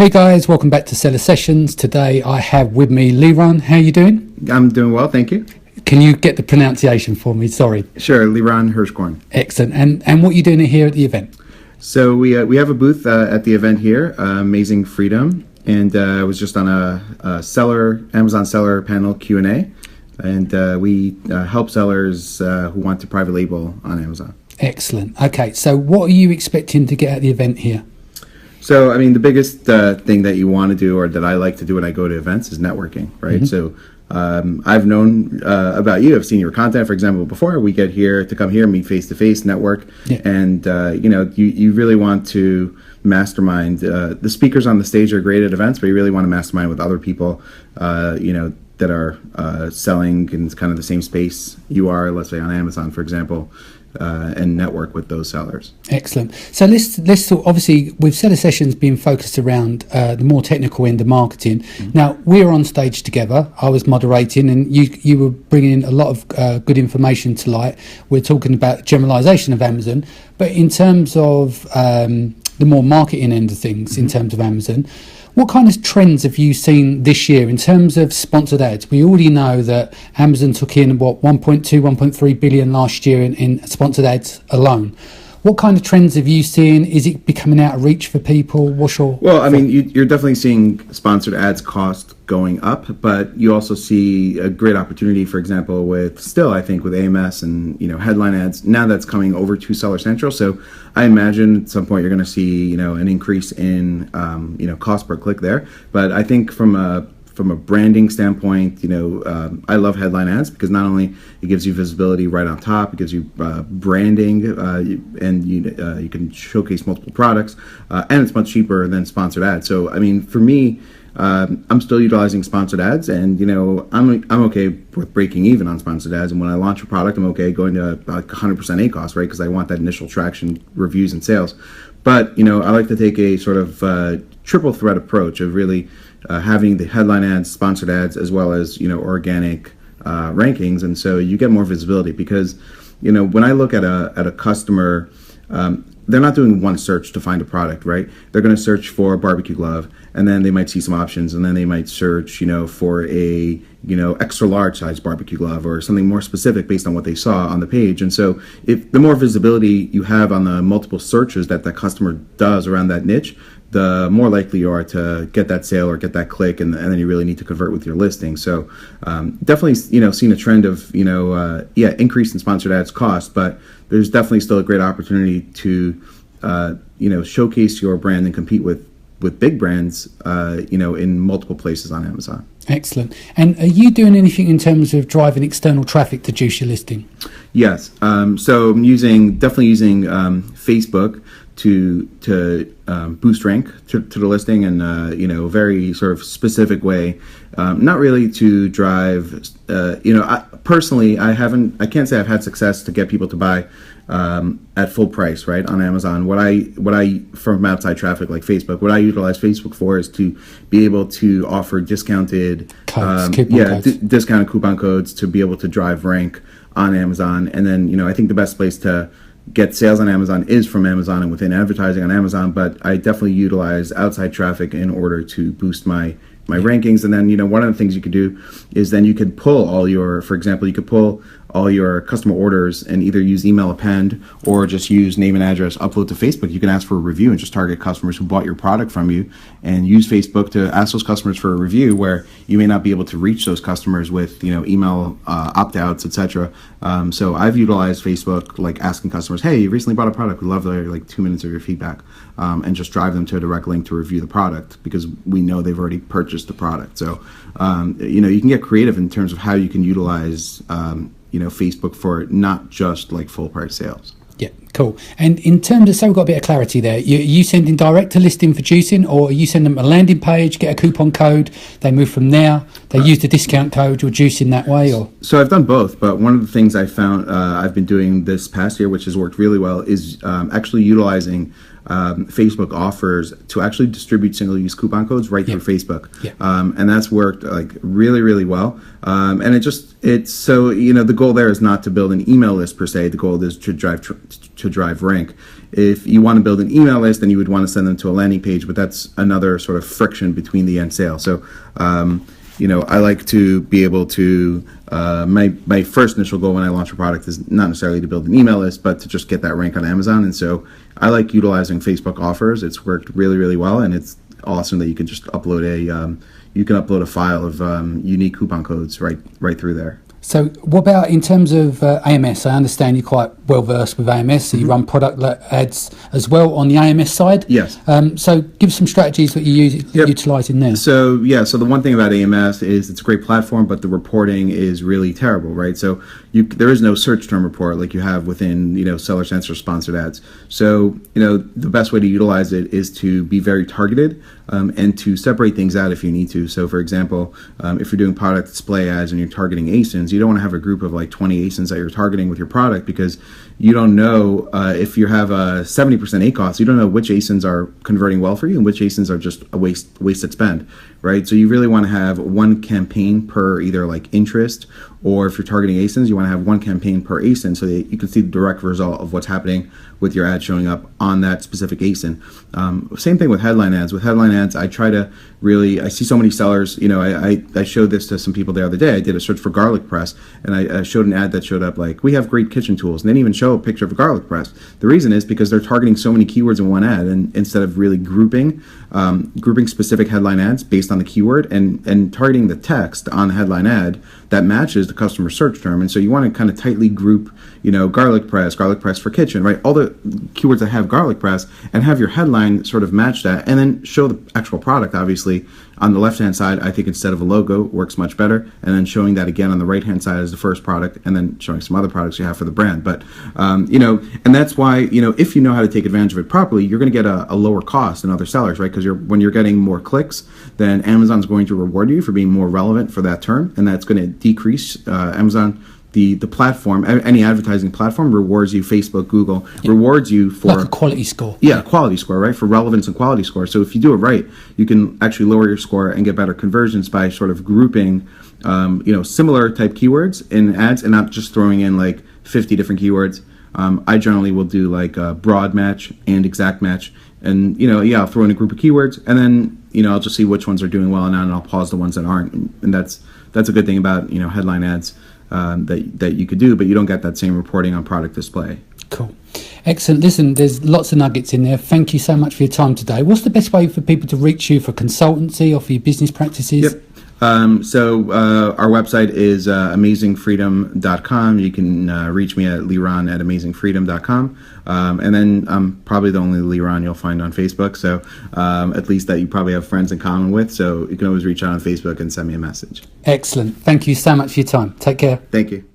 Hey guys, welcome back to Seller Sessions. Today I have with me Liran. How are you doing? I'm doing well, thank you. Can you get the pronunciation for me? Sorry. Sure, Liran Hirschkorn. Excellent. And what are you doing here at the event? So we have a booth at the event here, Amazing Freedom, and I was just on a Amazon seller panel Q&A, and we help sellers who want to private label on Amazon. Excellent. Okay, so what are you expecting to get at the event here? So, I mean, the biggest thing that you want to do, or that I like to do when I go to events, is networking, right? Mm-hmm. So I've known about you. I've seen your content, for example, before. We get here to come here, meet face-to-face, network. Yeah. And, you really want to mastermind. The speakers on the stage are great at events, but you really want to mastermind with other people, that are selling in kind of the same space you are, let's say on Amazon, for example. And network with those sellers. Excellent. So let's talk, obviously with Seller Sessions being focused around the more technical end of marketing. Mm-hmm. Now we were on stage together. I was moderating, and you were bringing a lot of good information to light. We're talking about generalization of Amazon, but in terms of the more marketing end of things, mm-hmm. in terms of Amazon. What kind of trends have you seen this year in terms of sponsored ads? We already know that Amazon took in 1.3 billion last year in sponsored ads alone. What kind of trends have you seen? Is it becoming out of reach for people? Well, I mean, you're definitely seeing sponsored ads cost going up, but you also see a great opportunity, for example, with AMS and, headline ads. Now that's coming over to Seller Central. So I imagine at some point you're going to see, an increase in, cost per click there. But I think from a branding standpoint, I love headline ads because not only it gives you visibility right on top, it gives you branding, and you can showcase multiple products, and it's much cheaper than sponsored ads. So, I mean, for me, I'm still utilizing sponsored ads, and I'm okay with breaking even on sponsored ads. And when I launch a product, I'm okay going to like 100% ACoS, right? Because I want that initial traction, reviews, and sales. But I like to take a sort of triple threat approach of really having the headline ads, sponsored ads, as well as organic rankings, and so you get more visibility because when I look at a customer, they're not doing one search to find a product, right? They're going to search for a barbecue glove, and then they might see some options, and then they might search for a extra large size barbecue glove or something more specific based on what they saw on the page. And so if the more visibility you have on the multiple searches that the customer does around that niche, the more likely you are to get that sale or get that click, and then you really need to convert with your listing. So definitely, seen a trend of, increase in sponsored ads cost, but there's definitely still a great opportunity to, showcase your brand and compete with big brands, in multiple places on Amazon. Excellent. And are you doing anything in terms of driving external traffic to juice your listing? Yes. So I'm definitely using Facebook to boost rank to the listing in a very sort of specific way. Not really to drive. Personally, I can't say I've had success to get people to buy at full price, right, on Amazon. What I from outside traffic like Facebook, what I utilize Facebook for is to be able to offer discounted codes, discounted coupon codes to be able to drive rank on Amazon. And then I think the best place to get sales on Amazon is from Amazon and within advertising on Amazon, but I definitely utilize outside traffic in order to boost my rankings. And then one of the things you could do is then you could pull for example, you could pull all your customer orders and either use email append or just use name and address, upload to Facebook. You can ask for a review and just target customers who bought your product from you, and use Facebook to ask those customers for a review where you may not be able to reach those customers with email opt-outs, etc. So I've utilized Facebook, like asking customers, hey, you recently bought a product, we'd love 2 minutes of your feedback, and just drive them to a direct link to review the product because we know they've already purchased the product. So you can get creative in terms of how you can utilize Facebook for not just like full price sales. Yeah, cool. And in terms of, so we've got a bit of clarity there. You sending direct to listing for juicing, or are you sending them a landing page, get a coupon code, they move from there, they use the discount code, you're juicing that way? Or So I've done both, but one of the things I found I've been doing this past year, which has worked really well, is actually utilizing Facebook offers to actually distribute single-use coupon codes right through Facebook. Yeah. And that's worked like really, really well. And it's so, the goal there is not to build an email list per se. The goal is to drive to drive rank. If you want to build an email list, then you would want to send them to a landing page, but that's another sort of friction between the end sale. So, I like to be able to, my first initial goal when I launch a product is not necessarily to build an email list, but to just get that rank on Amazon. And so I like utilizing Facebook offers. It's worked really, really well. And it's awesome that you can just upload a file of unique coupon codes right through there. So what about in terms of AMS? I understand you're quite well versed with AMS, so you run product ads as well on the AMS side. Yes. So give some strategies that you utilize in there. So the one thing about AMS is it's a great platform, but the reporting is really terrible, right? So there is no search term report like you have within Seller Sense or sponsored ads. So the best way to utilize it is to be very targeted and to separate things out if you need to. So for example, if you're doing product display ads and you're targeting ASINs, you don't want to have a group of like 20 ASINs that you're targeting with your product, because you don't know if you have a 70% ACoS, you don't know which ASINs are converting well for you and which ASINs are just a wasted spend, right? So you really want to have one campaign per either like interest, or if you're targeting ASINs, you want to have one campaign per ASIN so that you can see the direct result of what's happening with your ad showing up on that specific ASIN. Same thing with headline ads. With headline ads, I see so many sellers, I showed this to some people the other day. I did a search for garlic press, and I showed an ad that showed up like, we have great kitchen tools, and they didn't even show a picture of a garlic press. The reason is because they're targeting so many keywords in one ad, and instead of really grouping specific headline ads based on the keyword and targeting the text on the headline ad that matches the customer search term. And so you want to kind of tightly group, garlic press for kitchen, right? All the keywords that have garlic press, and have your headline sort of match that, and then show the actual product, obviously. On the left-hand side, I think instead of a logo works much better, and then showing that again on the right-hand side as the first product, and then showing some other products you have for the brand. But, and that's why, if you know how to take advantage of it properly, you're going to get a lower cost than other sellers, right? Because when you're getting more clicks, then Amazon's going to reward you for being more relevant for that term, and that's going to decrease Amazon. The platform, any advertising platform rewards you. Facebook, Google rewards you for like a quality score. Yeah, quality score, right? For relevance and quality score. So if you do it right, you can actually lower your score and get better conversions by sort of grouping, similar type keywords in ads, and not just throwing in like 50 different keywords. I generally will do like a broad match and exact match, and I'll throw in a group of keywords, and then I'll just see which ones are doing well, and I'll pause the ones that aren't, and that's a good thing about headline ads. That you could do, but you don't get that same reporting on product display. Cool. Excellent. Listen, there's lots of nuggets in there. Thank you so much for your time today. What's the best way for people to reach you for consultancy or for your business practices? Yep. So our website is amazingfreedom.com. You can reach me at Liran at amazingfreedom.com. And then I'm probably the only Liran you'll find on Facebook. So at least that you probably have friends in common with. So you can always reach out on Facebook and send me a message. Excellent. Thank you so much for your time. Take care. Thank you.